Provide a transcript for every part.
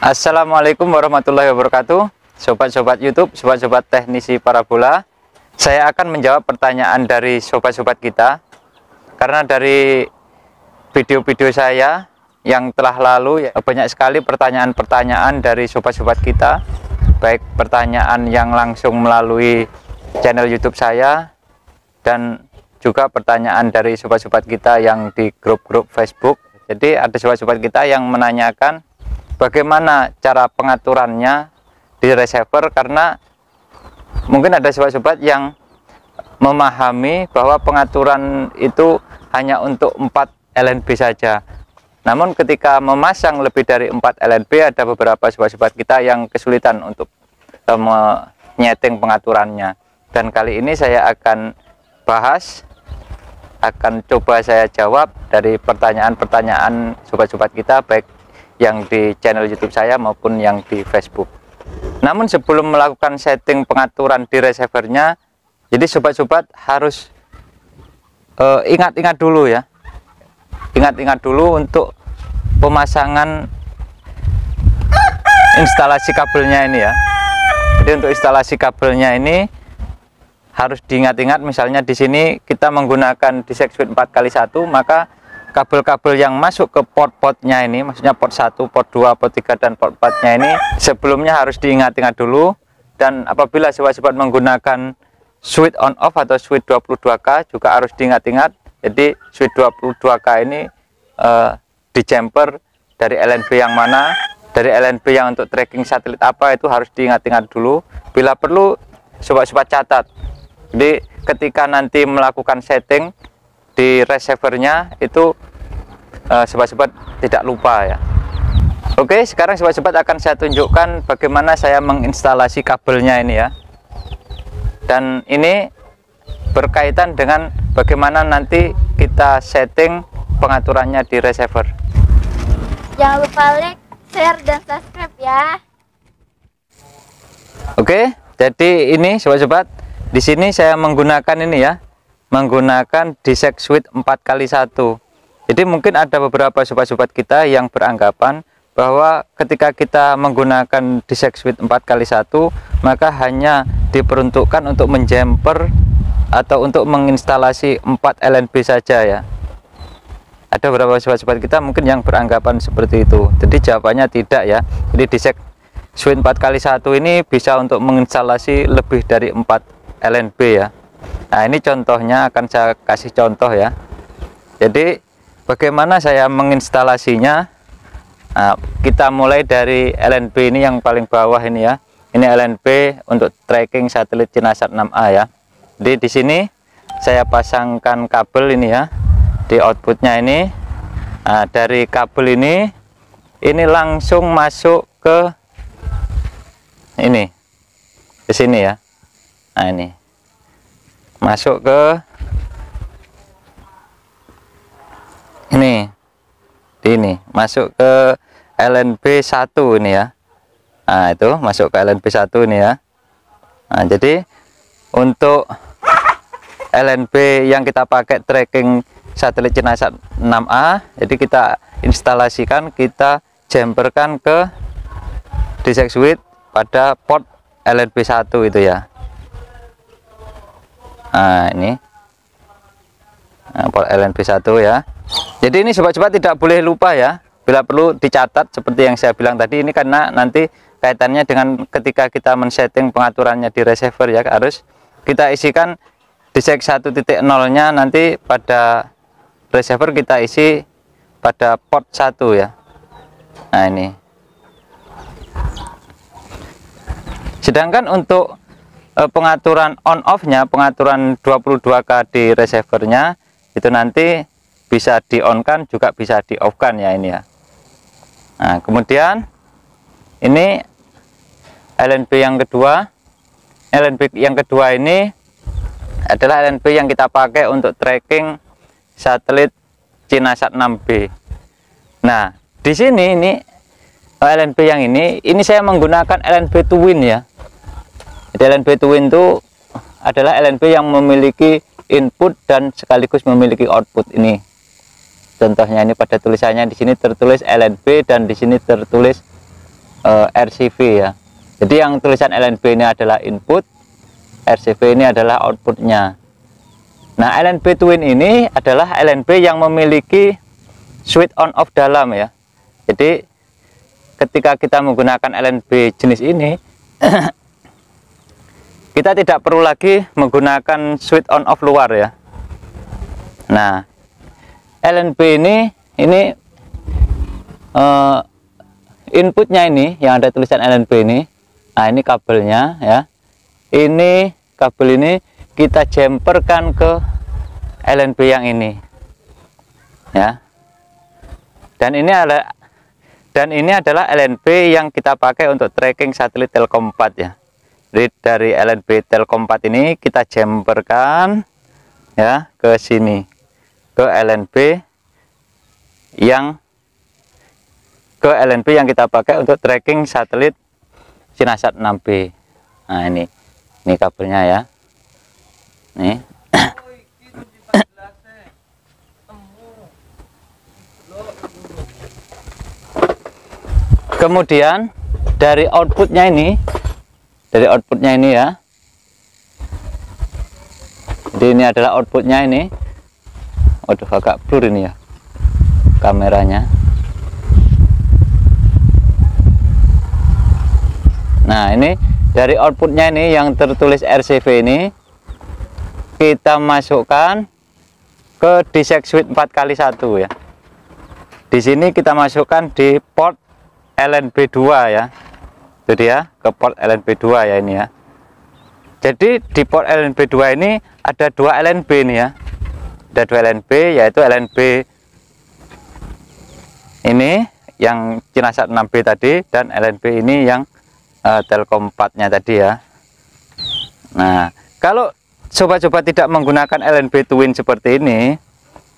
Assalamualaikum warahmatullahi wabarakatuh. Sobat-sobat YouTube, sobat-sobat teknisi parabola. Saya akan menjawab pertanyaan dari sobat-sobat kita. Karena dari video-video saya yang telah lalu, banyak sekali pertanyaan-pertanyaan dari sobat-sobat kita. Baik pertanyaan yang langsung melalui channel YouTube saya, dan juga pertanyaan dari sobat-sobat kita yang di grup-grup Facebook. Jadi ada sobat-sobat kita yang menanyakan bagaimana cara pengaturannya di receiver, karena mungkin ada sobat-sobat yang memahami bahwa pengaturan itu hanya untuk 4 LNB saja. Namun ketika memasang lebih dari 4 LNB, ada beberapa sobat-sobat kita yang kesulitan untuk menyeting pengaturannya. Dan kali ini saya akan bahas, akan coba saya jawab dari pertanyaan-pertanyaan sobat-sobat kita, baik yang di channel YouTube saya maupun yang di Facebook. Namun sebelum melakukan setting pengaturan di receivernya, jadi sobat-sobat harus ingat-ingat dulu ya. Ingat-ingat dulu untuk pemasangan instalasi kabelnya ini ya. Jadi untuk instalasi kabelnya ini harus diingat-ingat. Misalnya di sini kita menggunakan disek switch 4x1, maka kabel-kabel yang masuk ke port-portnya ini, maksudnya port 1, port 2, port 3, dan port 4-nya ini sebelumnya harus diingat-ingat dulu. Dan apabila sobat-sobat menggunakan switch on off atau switch 22K juga harus diingat-ingat. Jadi switch 22K ini di jumper dari LNB yang mana, dari LNB yang untuk tracking satelit apa, itu harus diingat-ingat dulu. Bila perlu sobat-sobat catat. Jadi ketika nanti melakukan setting di receivernya itu sobat-sobat tidak lupa ya. Oke, sekarang sobat-sobat akan saya tunjukkan bagaimana saya menginstalasi kabelnya ini ya. Dan ini berkaitan dengan bagaimana nanti kita setting pengaturannya di receiver. Jangan lupa like, share, dan subscribe ya. Oke, jadi ini sobat-sobat, di sini saya menggunakan ini ya, menggunakan disek switch 4x1. Jadi mungkin ada beberapa sobat-sobat kita yang beranggapan bahwa ketika kita menggunakan disek switch 4x1 maka hanya diperuntukkan untuk menjumper atau untuk menginstalasi 4 LNB saja ya. Ada beberapa sobat-sobat kita mungkin yang beranggapan seperti itu. Jadi jawabannya tidak ya. Jadi disek switch 4x1 ini bisa untuk menginstalasi lebih dari 4 LNB ya. Nah ini contohnya, akan saya kasih contoh ya. Jadi bagaimana saya menginstalasinya. Nah, kita mulai dari LNB ini yang paling bawah ini ya. Ini LNB untuk tracking satelit Cinasat 6A ya. Jadi di sini saya pasangkan kabel ini ya di outputnya ini. Nah, dari kabel ini langsung masuk ke ini, ke sini ya. Nah ini masuk ke ini masuk ke LNB 1 ini ya. Nah itu masuk ke LNB 1 ini ya. Nah jadi untuk LNB yang kita pakai tracking satelit Cinasat 6A, jadi kita instalasikan, kita jumperkan ke disek switch pada port LNB 1 itu ya. Nah ini port LNB 1 ya. Jadi ini sobat-sobat tidak boleh lupa ya, bila perlu dicatat seperti yang saya bilang tadi ini, karena nanti kaitannya dengan ketika kita men-setting pengaturannya di receiver ya, harus kita isikan disek 1.0-nya nanti pada receiver kita isi pada port 1 ya. Nah ini. Sedangkan untuk pengaturan on off-nya, pengaturan 22K di receivernya itu nanti bisa di on kan juga bisa di off kan ya ini ya. Nah kemudian ini LNB yang kedua. LNB yang kedua ini adalah LNB yang kita pakai untuk tracking satelit Cinasat 6B. Nah di sini ini LNB yang ini saya menggunakan LNB Twin ya. Jadi LNB Twin itu adalah LNB yang memiliki input dan sekaligus memiliki output ini. Contohnya ini pada tulisannya di sini tertulis LNB dan di sini tertulis RCV ya. Jadi yang tulisan LNB ini adalah input, RCV ini adalah outputnya. Nah, LNB twin ini adalah LNB yang memiliki switch on off dalam ya. Jadi ketika kita menggunakan LNB jenis ini kita tidak perlu lagi menggunakan switch on off luar ya. Nah, LNB ini inputnya ini yang ada tulisan LNB ini. Nah, ini kabelnya ya. Ini kabel ini kita jumperkan ke LNB yang ini ya. Dan ini adalah LNB yang kita pakai untuk tracking satelit Telkom 4 ya. Jadi dari LNB Telkom 4 ini kita jumperkan ya ke sini, ke LNB yang kita pakai untuk tracking satelit Sinasat 6B. Nah, ini kabelnya ya. Nih. Kemudian dari outputnya ini ya. Jadi ini adalah outputnya ini. Waduh, agak blur ini ya kameranya. Nah, ini dari outputnya ini yang tertulis RCV ini kita masukkan ke disek switch 4x1 ya. Di sini kita masukkan di port LNB2 ya. Itu dia, ke port LNB2 ya ini ya. Jadi di port LNB2 ini ada dua LNB ini ya. Ada dua LNB, yaitu LNB ini yang Cinasat 6B tadi, dan LNB ini yang Telkom 4-nya tadi ya. Nah, kalau sobat-sobat tidak menggunakan LNB twin seperti ini,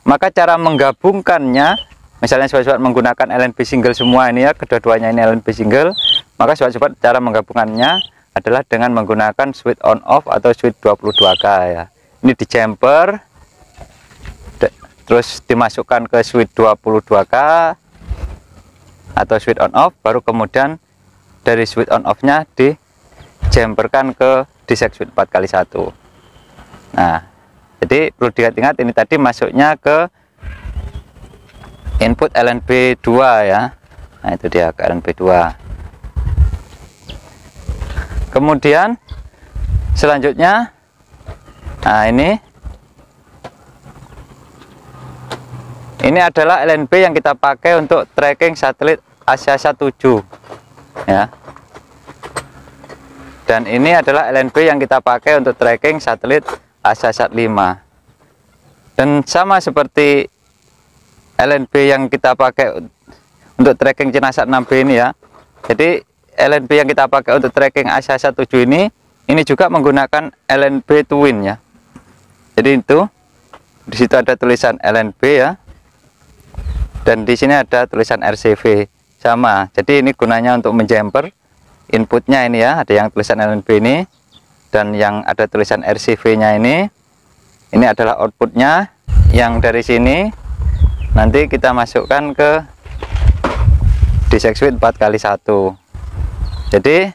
maka cara menggabungkannya, misalnya sobat-sobat menggunakan LNB single semua ini ya, kedua-duanya ini LNB single, maka sobat-sobat cara menggabungkannya adalah dengan menggunakan switch on off atau switch 22K ya. Ini di jumper, terus dimasukkan ke switch 22K atau switch on off, baru kemudian dari switch on off nya dijumperkan ke disek switch 4x1. Nah, jadi perlu diingat ini tadi masuknya ke input LNB 2 ya. Nah, itu dia ke LNB 2. Kemudian selanjutnya, nah ini adalah LNB yang kita pakai untuk tracking satelit ASIASat 7 ya. Dan ini adalah LNB yang kita pakai untuk tracking satelit ASIASat 5. Dan sama seperti LNB yang kita pakai untuk tracking Cinasat 6B ini ya. Jadi LNB yang kita pakai untuk tracking ASIASat 7 ini juga menggunakan LNB twin ya. Jadi itu di situ ada tulisan LNB ya. Dan di sini ada tulisan RCV sama. Jadi ini gunanya untuk menjumper inputnya ini ya, ada yang tulisan LNB ini, dan yang ada tulisan RCV-nya ini adalah outputnya. Yang dari sini nanti kita masukkan ke disek switch 4x1. Jadi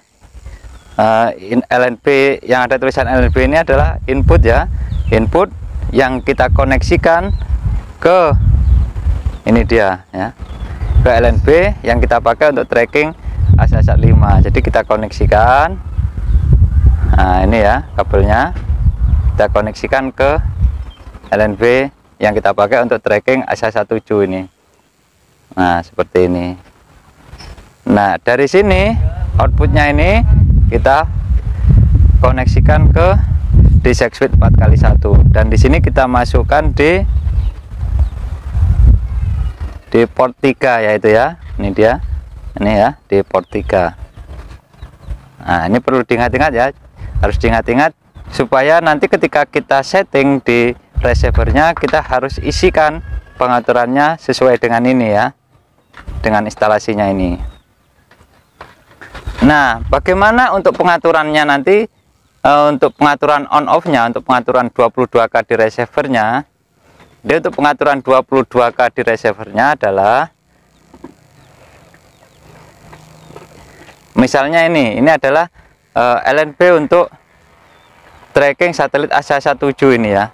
LNB yang ada tulisan LNB ini adalah input ya, input yang kita koneksikan ke ini dia ya, ke LNB yang kita pakai untuk tracking ASIASat 5. Jadi kita koneksikan, nah ini ya kabelnya, kita koneksikan ke LNB yang kita pakai untuk tracking ASIASat 7 ini. Nah, seperti ini. Nah, dari sini outputnya ini kita koneksikan ke disek switch 4x1, dan di sini kita masukkan di port 3 yaitu ya. Ini dia. Ini ya, di port 3. Nah, ini perlu diingat-ingat ya. Harus diingat-ingat supaya nanti ketika kita setting di receivernya, kita harus isikan pengaturannya sesuai dengan ini ya, dengan instalasinya ini. Nah, bagaimana untuk pengaturannya nanti? Untuk pengaturan on off nya, untuk pengaturan 22K di receivernya, dia untuk pengaturan 22K di receivernya adalah Misalnya ini adalah LNB untuk tracking satelit ASA17 ini ya.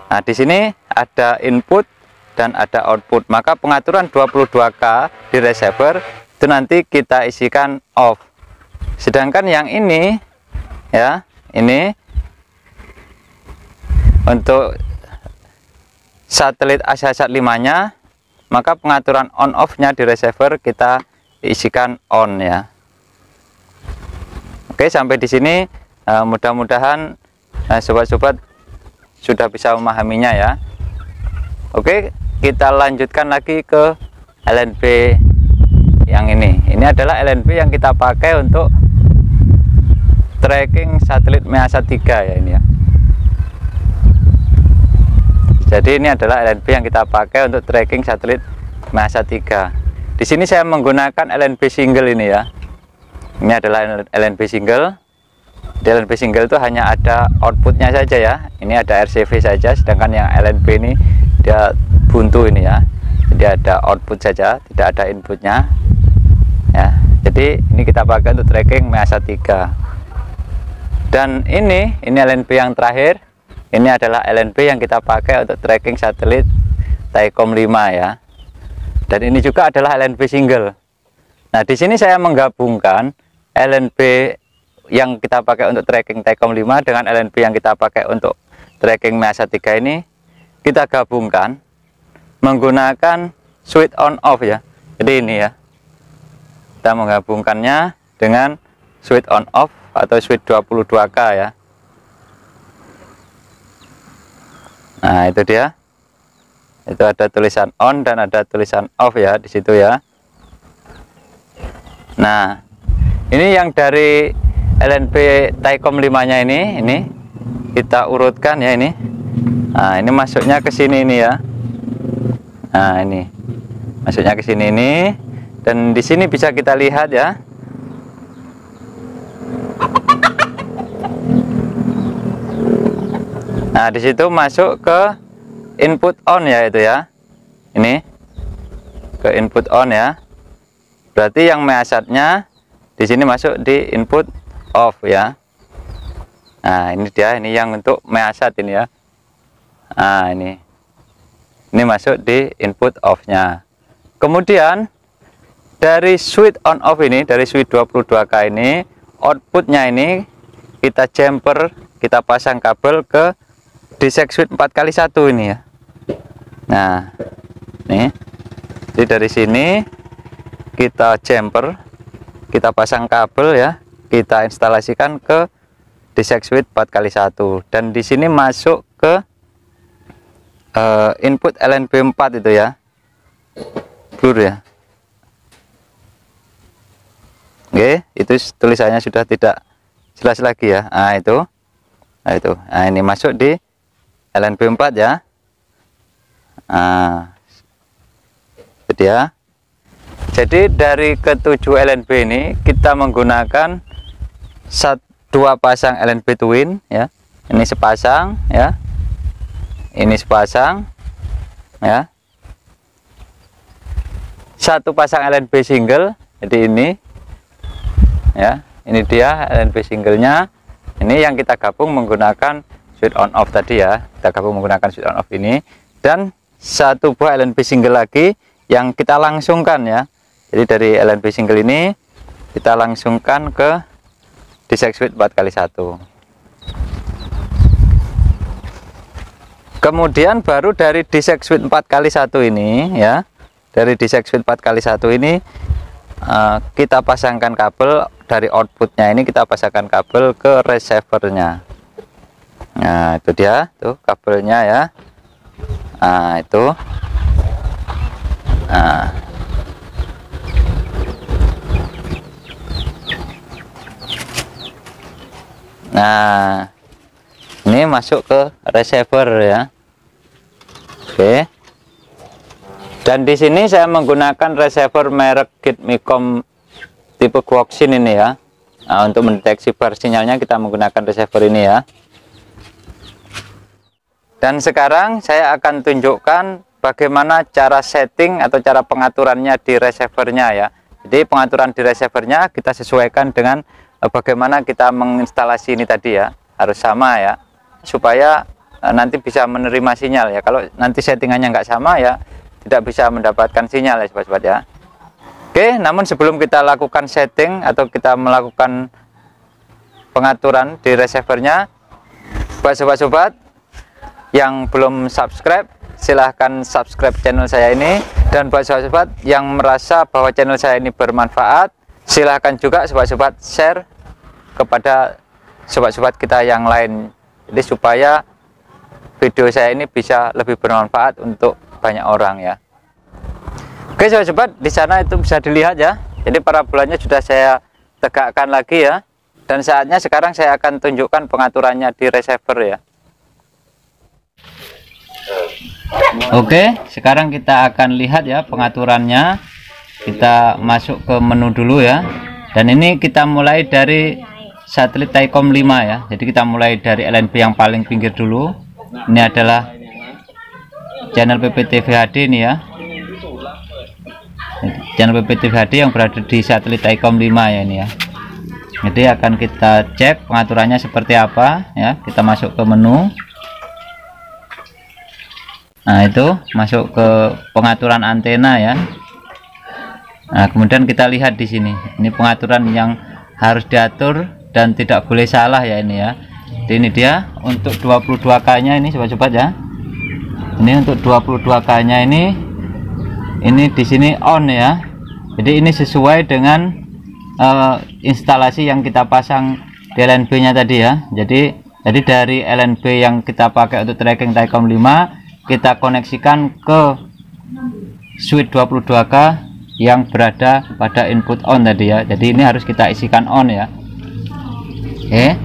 Nah, di sini ada input dan ada output. Maka pengaturan 22K di receiver itu nanti kita isikan off. Sedangkan yang ini ya, ini untuk satelit ASA15-nya, maka pengaturan on off-nya di receiver kita isikan on ya. Oke, sampai di sini mudah-mudahan sobat-sobat sudah bisa memahaminya ya. Oke, kita lanjutkan lagi ke LNB yang ini. Ini adalah LNB yang kita pakai untuk tracking satelit MEASAT 3 ya ini ya. Jadi ini adalah LNB yang kita pakai untuk tracking satelit MEASAT 3. Di sini saya menggunakan LNB single ini ya. Ini adalah LNB single. Di LNB single itu hanya ada outputnya saja ya. Ini ada RCV saja, sedangkan yang LNB ini dia buntu ini ya. Jadi ada output saja, tidak ada inputnya. Ya. Jadi ini kita pakai untuk tracking MEASAT 3. Dan ini LNB yang terakhir. Ini adalah LNB yang kita pakai untuk tracking satelit Thaicom 5 ya. Dan ini juga adalah LNB single. Nah, di sini saya menggabungkan LNB yang kita pakai untuk tracking Thaicom 5 dengan LNB yang kita pakai untuk tracking MEASAT 3 ini kita gabungkan menggunakan switch on off ya. Jadi ini ya. Kita menggabungkannya dengan switch on off atau switch 22K ya. Nah, itu dia. Itu ada tulisan on dan ada tulisan off ya di situ ya. Nah, ini yang dari LNB Thaicom 5-nya ini kita urutkan ya ini. Nah, ini masuknya ke sini ini ya. Nah, ini masuknya ke sini ini, dan di sini bisa kita lihat ya. Nah, di situ masuk ke input on ya itu ya. Ini ke input on ya. Berarti yang MEASAT-nya di sini masuk di input off ya. Nah, ini dia, ini yang untuk MEASAT ini ya. Nah, ini masuk di input off-nya. Kemudian dari switch on off ini, dari switch 22K ini, outputnya ini kita jumper, kita pasang kabel ke DSEC switch 4x1 ini ya. Nah, nih, jadi dari sini kita jumper, kita pasang kabel ya, kita instalasikan ke DSEC switch 4x1, dan di sini masuk ke input LNB 4 itu ya, blur ya. Oke, itu tulisannya sudah tidak jelas lagi ya. Nah, itu. Nah, ini masuk di LNB 4 ya. Nah, itu ya. Jadi dari ketujuh LNB ini kita menggunakan dua pasang LNB twin ya. Ini sepasang ya. Ini sepasang ya. Satu pasang LNB single. Jadi ini ya. Ini dia LNB singlenya. Ini yang kita gabung menggunakan switch on off tadi ya. Kita gabung menggunakan switch on off ini, dan satu buah LNB single lagi yang kita langsungkan ya. Jadi dari LNB single ini kita langsungkan ke DSEC switch 4x1. Kemudian baru dari DSEC switch 4x1 ini ya. Dari DSEC switch 4x1 ini kita pasangkan kabel dari outputnya ini, kita pasangkan kabel ke receivernya. Nah, itu dia tuh kabelnya ya. Nah, itu. Nah, ini masuk ke receiver ya. Oke. Dan di sini saya menggunakan receiver merek Gitmicom tipe Quoxin ini ya. Nah, untuk mendeteksi bar sinyalnya kita menggunakan receiver ini ya. Dan sekarang saya akan tunjukkan bagaimana cara setting atau cara pengaturannya di receivernya ya. Jadi pengaturan di receivernya kita sesuaikan dengan bagaimana kita menginstalasi ini tadi ya, harus sama ya, supaya nanti bisa menerima sinyal ya. Kalau nanti settingannya nggak sama ya, tidak bisa mendapatkan sinyal ya sobat-sobat ya. Oke, namun sebelum kita lakukan setting atau kita melakukan pengaturan di receivernya, buat sobat-sobat yang belum subscribe, silahkan subscribe channel saya ini. Dan buat sobat-sobat yang merasa bahwa channel saya ini bermanfaat, silahkan juga sobat-sobat share kepada sobat-sobat kita yang lain, jadi supaya video saya ini bisa lebih bermanfaat untuk banyak orang ya. Oke sobat-sobat, di sana itu bisa dilihat ya, jadi parabolanya sudah saya tegakkan lagi ya, dan saatnya sekarang saya akan tunjukkan pengaturannya di receiver ya. Oke, sekarang kita akan lihat ya pengaturannya. Kita masuk ke menu dulu ya, dan ini kita mulai dari satelit Thaicom 5 ya. Jadi kita mulai dari LNB yang paling pinggir dulu. Ini adalah channel PPTV HD ini ya, channel PPTV HD yang berada di satelit Thaicom 5 ya ini ya. Jadi akan kita cek pengaturannya seperti apa ya. Kita masuk ke menu. Nah, itu masuk ke pengaturan antena ya. Nah, kemudian kita lihat di sini. Ini pengaturan yang harus diatur dan tidak boleh salah ya ini ya. Jadi ini dia untuk 22K-nya ini sobat-sobat ya. Ini untuk 22K-nya ini di sini on ya. Jadi ini sesuai dengan instalasi yang kita pasang di LNB-nya tadi ya. Jadi dari LNB yang kita pakai untuk tracking Thaicom 5, kita koneksikan ke switch 22K yang berada pada input on tadi ya. Jadi ini harus kita isikan on ya. Oke.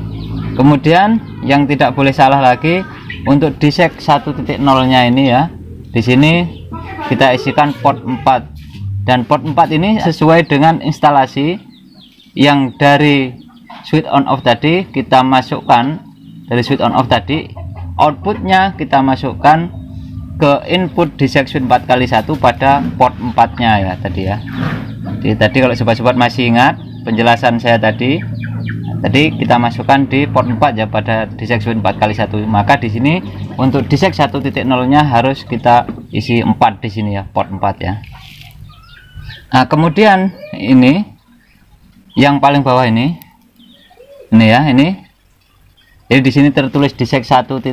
Kemudian yang tidak boleh salah lagi untuk disek 1.0-nya ini ya. Di sini kita isikan port 4, dan port 4 ini sesuai dengan instalasi yang dari switch on off tadi kita masukkan. Dari switch on off tadi, outputnya kita masukkan ke input disek switch 4x1 pada port 4-nya ya tadi ya. Jadi tadi kalau sobat-sobat masih ingat penjelasan saya tadi kita masukkan di port 4 ya pada disek switch 4x1. Maka di sini untuk disek 1.0-nya harus kita isi 4 di sini ya, port 4 ya. Nah, kemudian ini yang paling bawah ini ya, ini. Jadi di sini tertulis disek 1.1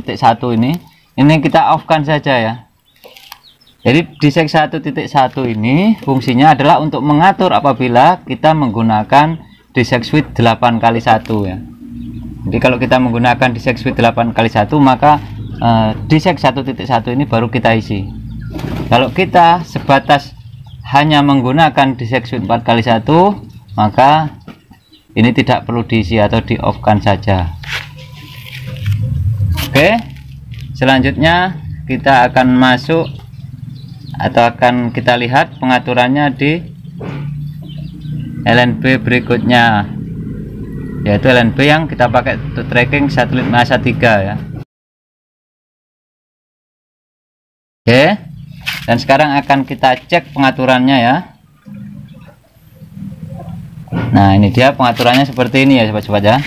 ini kita off-kan saja ya. Jadi disek 1.1 ini fungsinya adalah untuk mengatur apabila kita menggunakan disek switch 8x1 ya. Jadi kalau kita menggunakan disek switch 8x1, maka disek 1.1 ini baru kita isi. Kalau kita sebatas hanya menggunakan disek switch 4x1, maka ini tidak perlu diisi atau di off-kan saja. Oke, selanjutnya kita akan masuk atau akan kita lihat pengaturannya di LNB berikutnya, yaitu LNB yang kita pakai untuk tracking satelit NASA 3 ya. Oke, dan sekarang akan kita cek pengaturannya ya. Nah, ini dia pengaturannya seperti ini ya sobat-sobat ya.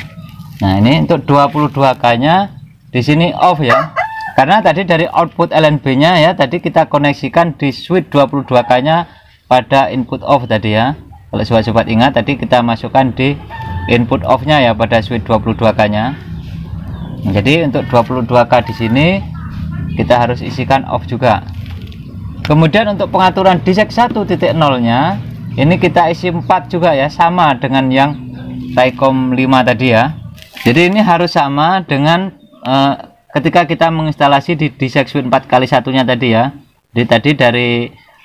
Nah, ini untuk 22K-nya di sini off ya. Karena tadi dari output LNB-nya ya, tadi kita koneksikan di switch 22K-nya pada input off tadi ya. Kalau sobat-sobat ingat tadi kita masukkan di input off-nya ya pada switch 22K-nya. Jadi untuk 22K di sini kita harus isikan off juga. Kemudian untuk pengaturan disek 1.0-nya ini kita isi 4 juga ya, sama dengan yang Thaicom 5 tadi ya. Jadi ini harus sama dengan ketika kita menginstalasi di disek switch 4x1-nya tadi ya. Jadi tadi dari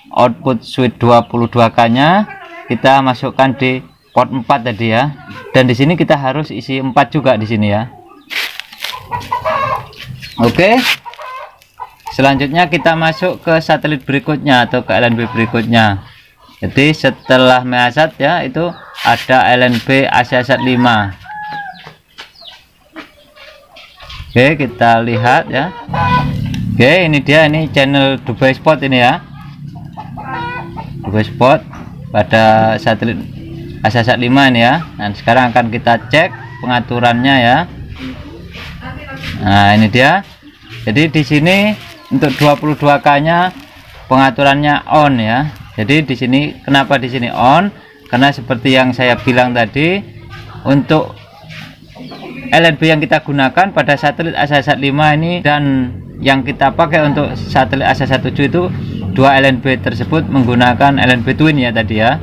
output switch 22K-nya kita masukkan di port 4 tadi ya. Dan di sini kita harus isi 4 juga di sini ya. Oke. Selanjutnya kita masuk ke satelit berikutnya atau ke LNB berikutnya. Jadi setelah Measat ya, itu ada LNB AsiaSat 5. Oke, kita lihat ya. Oke, ini dia, ini channel Dubai Spot ini ya. Dubai Spot. pada satelit ASASAT 5 ini ya. Nah, sekarang akan kita cek pengaturannya ya. Nah, ini dia. Jadi di sini untuk 22K-nya pengaturannya on ya. Jadi di sini kenapa di sini on? Karena seperti yang saya bilang tadi, untuk LNB yang kita gunakan pada satelit ASASAT 5 ini dan yang kita pakai untuk satelit ASASAT 7 itu, dua LNB tersebut menggunakan LNB twin ya tadi ya.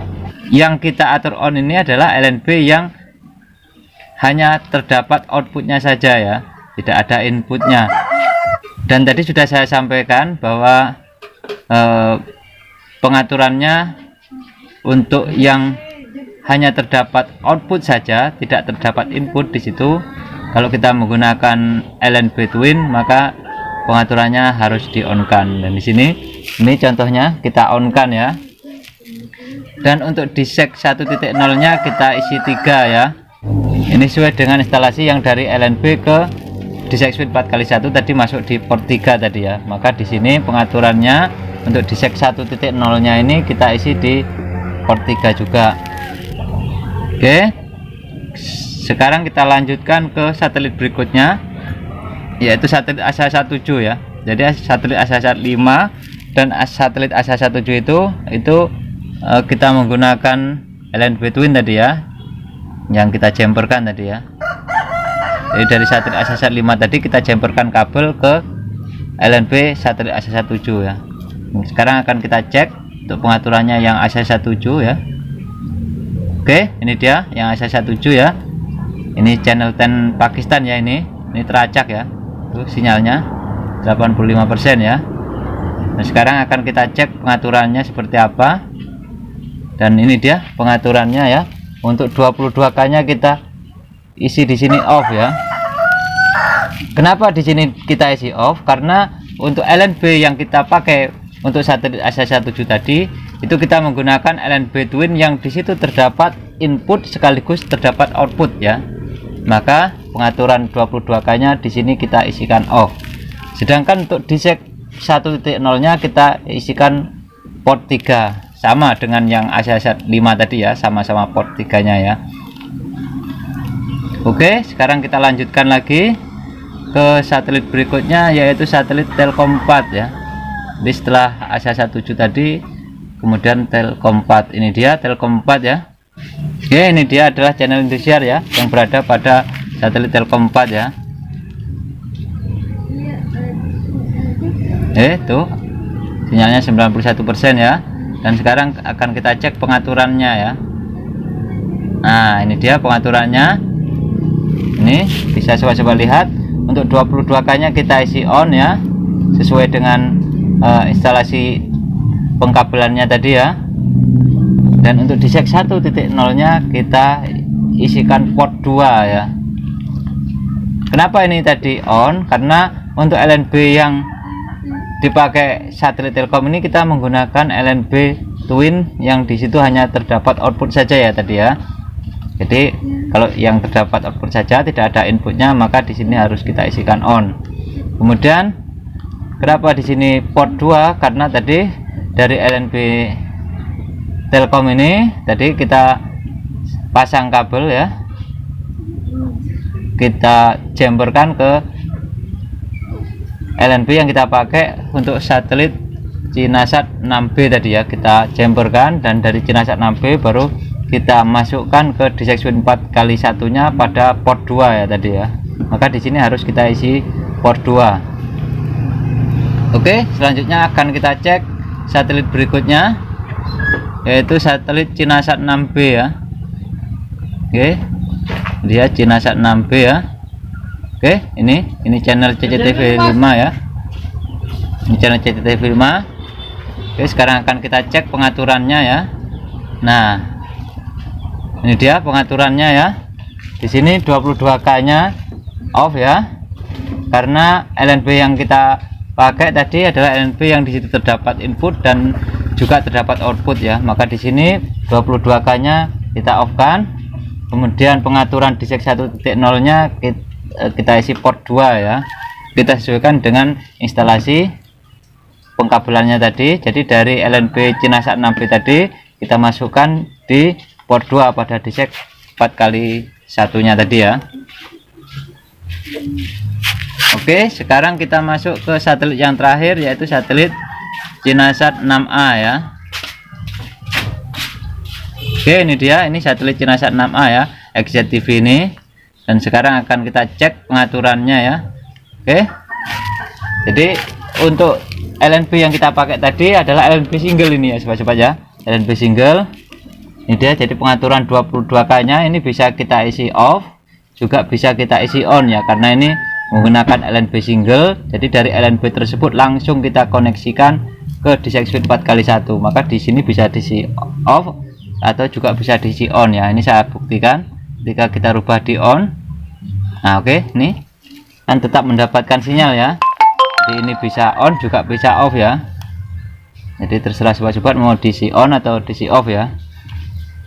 Yang kita atur on ini adalah LNB yang hanya terdapat outputnya saja ya, tidak ada inputnya. Dan tadi sudah saya sampaikan bahwa pengaturannya untuk yang hanya terdapat output saja, tidak terdapat input di situ. Kalau kita menggunakan LNB twin, maka pengaturannya harus di on kan. Dan di sini ini contohnya kita on kan ya. Dan untuk di sek 1.0-nya kita isi 3 ya. Ini sesuai dengan instalasi yang dari LNB ke disek switch 4x1 tadi masuk di port 3 tadi ya. Maka di sini pengaturannya untuk di sek 1.0-nya ini kita isi di port 3 juga. Oke, sekarang kita lanjutkan ke satelit berikutnya, yaitu satelit ASASAT 7 ya. Jadi satelit ASASAT 5 dan satelit ASASAT 7 itu kita menggunakan LNB twin tadi ya, yang kita jumperkan tadi ya. Jadi dari satelit ASASAT 5 tadi kita jumperkan kabel ke LNB satelit ASASAT 7 ya. Sekarang akan kita cek untuk pengaturannya yang ASASAT 7 ya. Oke, ini dia yang ASASAT 7 ya. Ini channel 10 Pakistan ya, ini teracak ya. Tuh sinyalnya 85% ya. Nah, sekarang akan kita cek pengaturannya seperti apa. Dan ini dia pengaturannya ya. Untuk 22K-nya kita isi di sini off ya. Kenapa di sini kita isi off? Karena untuk LNB yang kita pakai untuk satelit ASASAT 7 tadi itu kita menggunakan LNB twin yang di situ terdapat input sekaligus terdapat output ya. Maka pengaturan 22K-nya di sini kita isikan off. Sedangkan untuk di sek 1.0-nya kita isikan port 3, sama dengan yang ASASAT 5 tadi ya, sama-sama port 3-nya ya. Oke, sekarang kita lanjutkan lagi ke satelit berikutnya, yaitu satelit Telkom 4 ya. Jadi setelah ASASAT 7 tadi, kemudian Telkom 4. Ini dia Telkom 4 ya. Oke, ini dia adalah channel Indosiar ya, yang berada pada satelit Telkom 4 ya. Tuh sinyalnya 91% ya. Dan sekarang akan kita cek pengaturannya ya. Nah, ini dia pengaturannya. Ini bisa coba-coba lihat. Untuk 22K-nya kita isi on ya, sesuai dengan instalasi pengkabelannya tadi ya. Dan untuk di sek 1.0-nya kita isikan port 2 ya. Kenapa ini tadi on? Karena untuk LNB yang dipakai satelit Telkom ini kita menggunakan LNB twin yang di situ hanya terdapat output saja ya tadi ya. Jadi kalau yang terdapat output saja, tidak ada inputnya, maka di sini harus kita isikan on. Kemudian kenapa di sini port 2? Karena tadi dari LNB Telkom ini tadi kita pasang kabel ya, kita jumperkan ke LNB yang kita pakai untuk satelit CINASAT 6B tadi ya, kita jumperkan, dan dari CINASAT 6B baru kita masukkan ke disek switch 4x1 nya pada port 2 ya tadi ya. Maka di sini harus kita isi port 2. Oke, selanjutnya akan kita cek satelit berikutnya, yaitu satelit CINASAT 6B ya. Oke, dia CINASAT 6B ya. Oke, ini channel CCTV 5 ya. Ini channel CCTV 5. Oke, sekarang akan kita cek pengaturannya ya. Nah, ini dia pengaturannya ya. Di sini 22K-nya off ya. Karena LNB yang kita pakai tadi adalah LNB yang di situ terdapat input dan juga terdapat output ya. Maka di sini 22K-nya kita off kan. Kemudian pengaturan di sek 1.0-nya kita isi port 2 ya. Kita sesuaikan dengan instalasi pengkabelannya tadi. Jadi dari LNB CINASAT 6B tadi kita masukkan di port 2 pada disek 4x1-nya tadi ya. Oke, sekarang kita masuk ke satelit yang terakhir, yaitu satelit CINASAT 6A ya. Oke, ini dia, ini satelit CINASAT 6A ya, XZTV ini. Dan sekarang akan kita cek pengaturannya ya. Oke, jadi untuk LNB yang kita pakai tadi adalah LNB single ini ya sobat-sobat ya, LNB single. Ini dia, jadi pengaturan 22K nya ini bisa kita isi off, juga bisa kita isi on ya, karena ini menggunakan LNB single. Jadi dari LNB tersebut langsung kita koneksikan ke disek switch 4x1, maka di sini bisa diisi off atau juga bisa diisi on ya. Ini saya buktikan ketika kita rubah di on. Nah oke, ini kan tetap mendapatkan sinyal ya. Jadi ini bisa on juga bisa off ya. Jadi terserah sobat-sobat mau diisi on atau diisi off ya.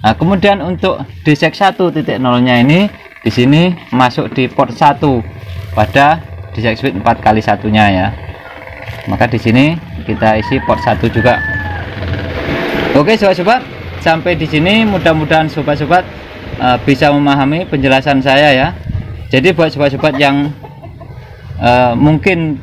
Nah, kemudian untuk disek 1.0-nya ini di sini masuk di port 1 pada disek switch 4x1-nya ya. Maka di sini kita isi port 1 juga. Oke sobat-sobat, sampai di sini mudah-mudahan sobat-sobat bisa memahami penjelasan saya ya. Jadi buat sobat-sobat yang mungkin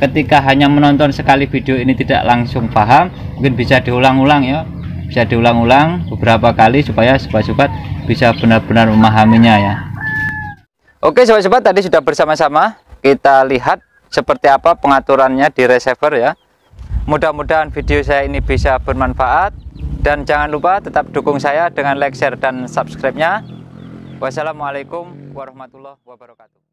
ketika hanya menonton sekali video ini tidak langsung paham, mungkin bisa diulang-ulang ya, bisa diulang-ulang beberapa kali supaya sobat-sobat bisa benar-benar memahaminya ya. Oke sobat-sobat, tadi sudah bersama-sama kita lihat seperti apa pengaturannya di receiver ya. Mudah-mudahan video saya ini bisa bermanfaat, dan jangan lupa tetap dukung saya dengan like, share, dan subscribe-nya. Wassalamualaikum warahmatullahi wabarakatuh.